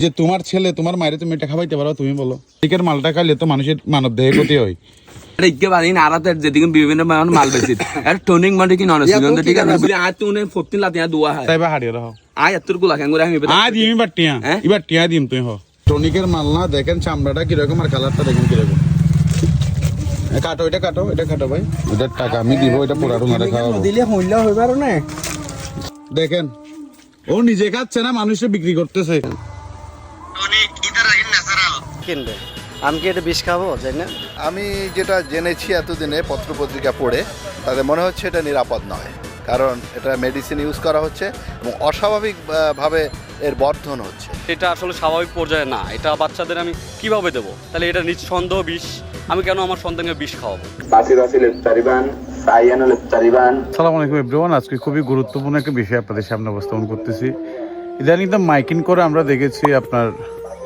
যে তোমার ছেলে তোমার মায়ের তুমি এটা খাওয়াইতে পারো, তুমি বলো চিকেন মালটা খাইলে তো মানুষের মানব দেহে ক্ষতি হয়। বিভিন্ন মাল বেশি টোনিং মানে কি নন ঠিক আছে আজ তুনে 14 লাতিয়া দুয়া হয় তাইবা হাড়িয়ে রাখো আয় এত গুলা কেন করে আমি আজ দিম বাটিয়া এবার টিয়া দিম তুই হ টনিকের মাল না দেখেন চামড়াটা কিরকম আর কালারটা দেখেন কিরকম। কাটো এটা কাটো এটা কাটো ভাই, এটার টাকা আমি দিব, এটা পুরাটো মারে খাওয়াবো দিলে হইলা হইবার না। দেখেন ও নিজে খাচ্ছে না, মানুষে বিক্রি করতেছে। আমি কি এটা বিষ খাবো জানি না। আমি যেটা জেনেছি এতদিনে পত্রপত্রিকা পড়ে তাদের মনে হচ্ছে এটা নিরাপদ নয়, কারণ এটা মেডিসিন ইউজ করা হচ্ছে এবং অস্বাভাবিকভাবে এর বর্ধন হচ্ছে। এটা আসলে স্বাভাবিক পর্যায়ে না, এটা বাচ্চাদের আমি কিভাবে দেবো? তাহলে এটা নিঃসন্দেহ বিষ, আমি কেন আমার সন্তানকে বিষ খাওয়াবো? আসসালামু আলাইকুম এভরিওয়ান, আজকে খুবই গুরুত্বপূর্ণ একটা বিষয় আপনাদের সামনে উপস্থাপন করতেছি। ইদানিং তো মাইকিং করে আমরা দেখেছি আপনার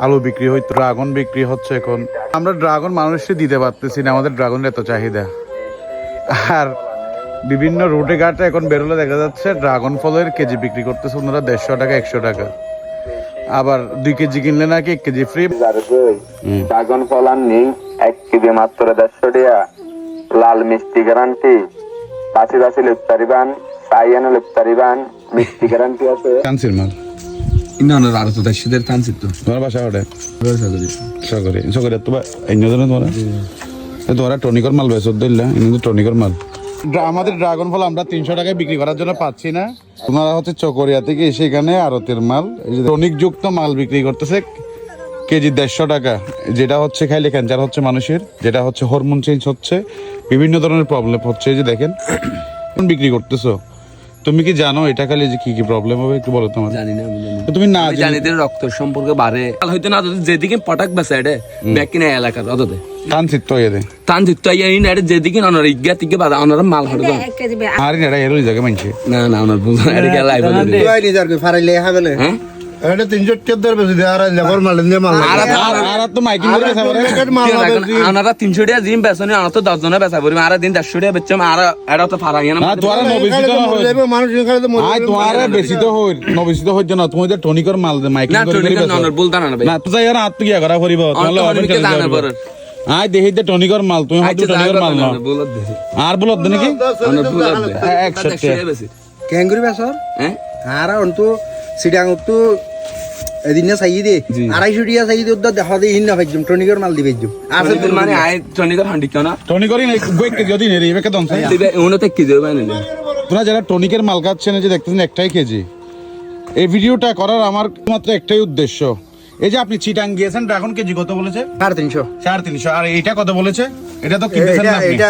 আলু বিক্রি হয়, ড্রাগন বিক্রি হচ্ছে। এখন আমরা ড্রাগন মানুষকে দিতে পারতেছি না, আমাদের ড্রাগনের এত চাহিদা। আর বিভিন্ন রুটে ঘাটে এখন বেরোলে দেখা যাচ্ছে ড্রাগন ফলের কেজি বিক্রি করতেছে ওনারা 150 টাকা 100 টাকা, আবার 2 কেজি কিনলে নাকি 1 কেজি ফ্রি। ড্রাগন ফল আননি 1 কেজি মাত্র 150 টাকা, লাল মিষ্টি গ্যারান্টি, বাসি বাসি লেপতারিবান, সাইয়ানো লেপতারিবান, মিষ্টি গ্যারান্টি আছে। কানসির মাল ইন্না আর তো দাশিদের তানছিত তো তোমার বাসা ওটা সাগরি সাগরে সাগরে তো অন্য ধরনের তোরা টনিকর মাল বেশ দিল্লা কিন্তু টনিকর মাল। আমাদের ড্রাগন ফল আমরা 300 টাকায় বিক্রি করার জন্য পাচ্ছি না, ওনারা হচ্ছে চকরিয়া থেকে এসে এখানে আড়তের মাল টনিক যুক্ত মাল বিক্রি করতেছে কেজি 150 টাকা, যেটা হচ্ছে খাইলে ক্যান্সার হচ্ছে মানুষের, যেটা হচ্ছে হরমোন চেঞ্জ হচ্ছে, বিভিন্ন ধরনের প্রবলেম হচ্ছে। এই যে দেখেন বিক্রি করতেছো, তুমি কি জানো এটা খালি যে কি কি প্রবলেম হবে একটু বলো। তোমার জানি না, তুমি না জানি যে রক্ত সম্পর্কে বাড়ে হয়তো না, যেদিকে পটাক বেসে এটা ব্যাক কিনা এলাকার অততে কানসিত তো এদে তানজিত তো আই না যেদিকে অনার ইজ্ঞা থেকে বাদা অনার মাল হড় আর এটা এর জায়গা মানছে না না অনার বুঝ এটা কে লাইভ তুই নিজের কই ফারাইলে হবে না। হ্যাঁ এটা 300 টাকা দর বেশি দে আর লেবার মাল দিয়ে মাল আর তো মাইকিং করে আনারা 300 টাকা জিম বেসনে আনা তো 10 জনে বেসা পড়ি আর দিন 150 টাকা বেচম আর এটা তো ফারাই না। না তোরা নবিসিত হয় মানুষ খালি তো আই তোরা বেশি তো হয় নবিসিত হয় না, তুমি যে টনিকর মাল দে মাইকিং না করে টনিকর না অনার বলতা না ভাই না তো যাই আর আত কি করা করিব তাহলে হবে কেন আই দেখি যে টনিকর মাল তুমি হয়তো টনিকর মাল না বলত দে আর বলত দে নাকি অনার বলত দে 100 টাকা বেশি ক্যাঙ্গুরি বেসর হ্যাঁ আর অন্তু সিডাং তো এদিন না চাই দে 250 টাকা চাই দে ওদা দেখা দে ইন না ভাইজম টনিকর মাল দিবে জম আছে তোর মানে আই টনিকর হান্ডি কেন টনিকরই নাই গোই কেজি যদি নেই এবে কত আছে দিবে উনো তে কি দেবে না তোরা যারা টনিকের মাল খাচ্ছেন যে দেখতেছেন একটাই কেজি। এই ভিডিওটা করার আমার মাত্র একটাই উদ্দেশ্য, এই যে আপনি চিটাং গিয়েছেন ড্রাগন কেজি কত বলেছে 350 আর এইটা কত বলেছে, এটা তো কিনতেছেন না আপনি, এটা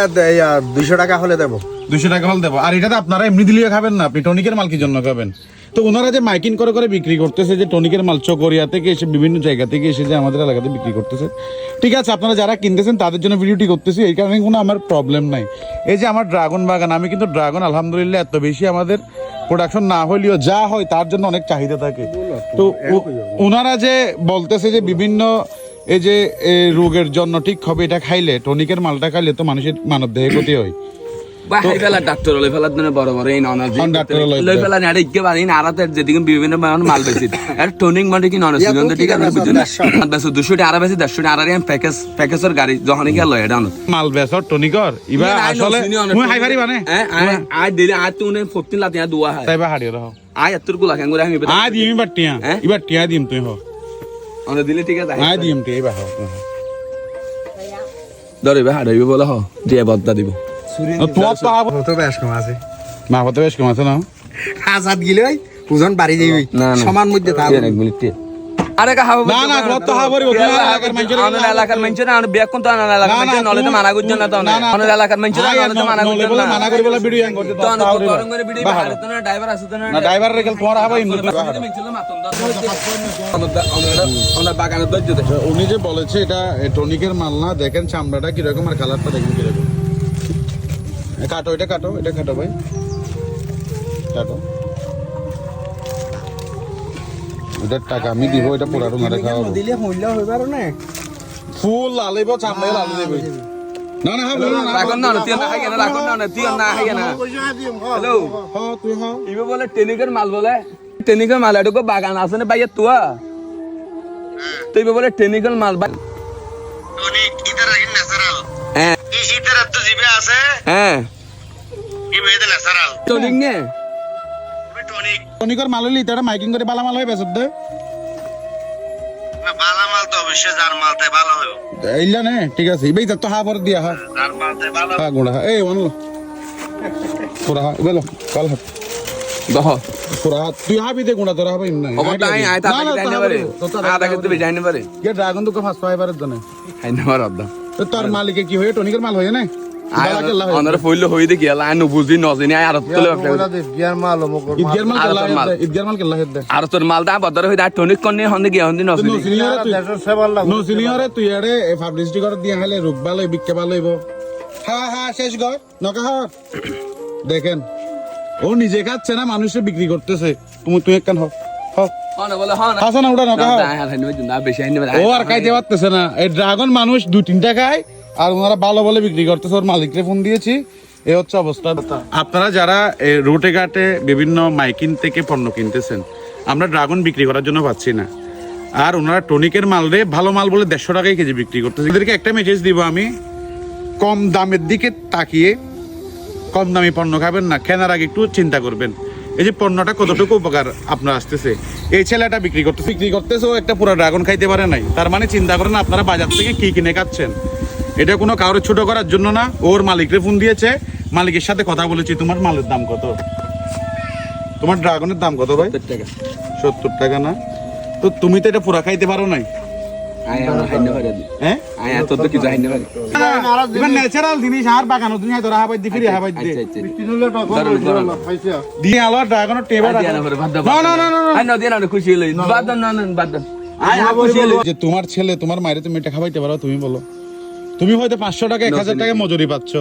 200 টাকা হলে দেব, 200 টাকা হল দেবো। আর এটা তো আপনারা এমনি দিলেও খাবেন না, আপনি টনিকের মাল কি জন্য খাবেন? তো ওনারা যে মাইকিং করে করে বিক্রি করতেছে যে টনিকের মাল চকরিয়া থেকে এসে বিভিন্ন জায়গা থেকে এসে যে আমাদের এলাকাতে বিক্রি করতেছে, ঠিক আছে আপনারা যারা কিনতেছেন তাদের জন্য ভিডিওটি করতেছি, এই কারণে কোনো আমার প্রবলেম নাই। এই যে আমার ড্রাগন বাগান, আমি কিন্তু ড্রাগন আলহামদুলিল্লাহ এত বেশি আমাদের প্রোডাকশন না হলেও যা হয় তার জন্য অনেক চাহিদা থাকে। তো ওনারা যে বলতেছে যে বিভিন্ন এই যে রোগের জন্য ঠিক হবে এটা খাইলে, টনিকের মালটা খাইলে তো মানুষের মানব দেহে ক্ষতি হয়। বা হাই ফেলা ডাক্তার লই ফেলার জন্য বড় বড় এই ননার লই ফেলা না ইকে বাড়ি না আর যেদিকে বিভিন্ন মাল বেশি আর টোনিং মানে কি নন সুগন্ধ ঠিক আছে বুঝছেন না বেশ 200 টাকা আর বেশি 150 টাকা আর এম প্যাকেজের গাড়ি যখন কি লয় এটা মাল বেসর টনিকর ইবা আসলে মুই হাই পারি মানে হ্যাঁ আই দিলে আই তুনে 14 লাতিয়া দুয়া হয় তাইবা হাড়িয়ে রাখো আই এত গুলা কেন করে আমি আই দিম বাটিয়া ইবা টিয়া দিম তুই হ অন দিলে ঠিক আছে আই দিম তে ইবা হ ধরে হাড়াইবে বলা হ দিয়ে বদলা দিব তোমার তো তো বেশ কম আছে মা কত বেশ কম আছে না আজাদ গিলে ওজন বাড়ি যাইবি সমান মধ্যে থাক এক মিনিট আরে কা হাবো না না কত হাবরি অন্য এলাকার মানুষের আর বিয়া কোন তো অন্য এলাকার মানুষের নলে তো মানা করছেন না তো অন্য এলাকার মানুষের নলে তো মানা করছেন না মানা করি বলা ভিডিও করতে তো অন্য করং করে ভিডিও বাহারে তো না ড্রাইভার আছে তো না ড্রাইভার রে গেল তোমার হাবা ইন্দু অন্য বাগানে দজ্জ দে উনি যে বলেছে এটা টনিকের মাল না, দেখেন চামড়াটা কি রকম আর কালারটা দেখেন কি রকম। কাটো এটা কাটো এটা কাটো ভাই কাটো, এটার টাকা আমি দিব, এটা পুরাটো মারে খাওয়াবো দিলে হইলা হইবার না ফুল লালিব চামড়া লালি দেবে না না হ্যাঁ বলো না রাখুন না তুই না খাই না রাখুন না তুই না খাই না হ্যালো হ্যাঁ তুই হ্যাঁ ইবে বলে টেনিকের মাল বলে টেনিকের মাল এটুকু বাগান আছে না ভাইয়া তুয়া তুই বলে টেকনিক্যাল মাল ভাই টনিক ইতার আগে ন্যাচারাল হ্যাঁ ইতার তো জিবে আছে হ্যাঁ কি বেদে ন্যাচারাল টনিক নে টনিক টনিকের মাল হইলে এটা মাইকিং করে বালা মাল হয়ে বেসব দে না বালা মাল তো অবশ্যই যার মাল তাই ভালো হবে এইলা নে ঠিক আছে ইবেই তো হা পর দিয়া হা যার মাল তাই ভালো হা গুড়া হা এই ওয়ান পুরা হা বেলো কাল হাত দহ পুরা হাত তুই হাবি দে গুড়া তোরা হাবি না অবতা আই তা জানি পারে তাকে তুই জানি পারে কে ড্রাগন তো ফার্স্ট ফাইবারের জন্য আইন মার আদা তো তোর মালিকে কি হয়ে টনিকের মাল হয়ে না বালা কেল্লা হয়ে অনরে ফইল হই দেখি আলা আই বুঝি নজিনি আই আর তুলে বিয়ার মাল মকর ঈদগার মাল আর কেল্লা তোর মাল। হয়ে ঈদগার মাল কেল্লা হয়ে দে আর তোর মাল দা বদর হই দা টনিক কোনে হন্দে গিয়া হন্দে নজিনি সিনিয়র তুই দেশের সেবার লাগু নো সিনিয়রে তুই আরে পাবলিসিটি করে দিয়ে হালে রূপ ভালো বিক্কে ভালো হইব হ্যাঁ হ্যাঁ শেষ গর নকা হর দেখেন ও নিজে খাচ্ছে না মানুষে বিক্রি করতেছে তুই একখান হ হনা বলে হনা হাসান উড়া নকা হর না আর হাইনে না বেশি হাইনে ও আর খাইতে পারতেছে না এই ড্রাগন মানুষ 2-3টা খায় আর ওনারা ভালো বলে বিক্রি করতেছে ওর মালিককে ফোন দিয়েছি এই হচ্ছে অবস্থা আপনারা যারা রোটে ঘাটে বিভিন্ন মাইকিন থেকে পণ্য কিনতেছেন আমরা ড্রাগন বিক্রি করার জন্য পাচ্ছি না আর ওনারা টনিকের মাল রে ভালো মাল বলে 150 টাকায় কেজি বিক্রি করতেছে এদেরকে একটা মেসেজ দিব আমি কম দামের দিকে তাকিয়ে কম দামি পণ্য খাবেন না কেনার আগে একটু চিন্তা করবেন এই যে পণ্যটা কতটুকু উপকার আপনার আসতেছে এই ছেলেটা বিক্রি করতেছে ও একটা পুরো ড্রাগন খাইতে পারে নাই তার মানে চিন্তা করেন আপনারা বাজার থেকে কি কিনে খাচ্ছেন এটা কোনো কারোর ছোট করার জন্য না ওর মালিকরে ফোন দিয়েছে মালিকের সাথে কথা বলেছি তোমার মালের দাম কত তোমার ড্রাগনের দাম কত ভাই 70 টাকা না তো তুমি তো এটা পুরা খাইতে পারো নাই আই হাইনে পারে হ্যাঁ আই এত তো কিছু হাইনে পারে এবার ন্যাচারাল জিনিস আর বাগানো তুমি তোরা হাবাই দি ফিরে হাবাই দি দিয়ে আলো ড্রাগনের টেবা না না না আই নদিয়া না খুশি হইলো বাদ না না বাদ আই খুশি হইলো যে তোমার ছেলে তোমার মায়ের তুমি এটা খাওয়াইতে পারো তুমি বলো তুমি হয়তো 500 টাকা 1000 টাকা মজুরি পাচ্ছ